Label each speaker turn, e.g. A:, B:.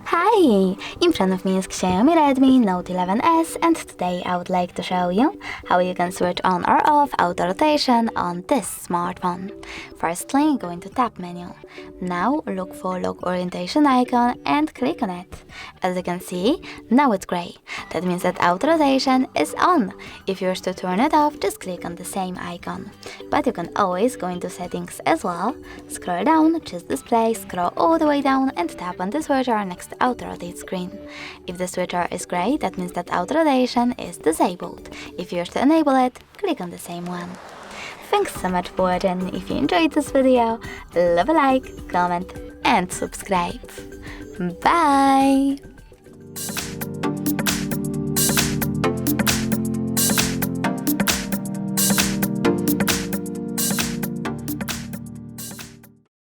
A: Hi! In front of me is Xiaomi Redmi Note 11s, and today I would like to show you how you can switch on or off auto rotation on this smartphone. Firstly, go into Tap menu. Now look for lock orientation icon and click on it. As you can see, now it's gray. That means that auto rotation is on. If you wish to turn it off, just click on the same icon. But you can always go into settings as well. Scroll down, choose display, scroll all the way down and tap on the switcher next to auto rotate screen. If the switcher is gray, that means that auto rotation is disabled. If you wish to enable it, click on the same one. Thanks so much for watching. If you enjoyed this video, leave a like, comment and subscribe. Bye!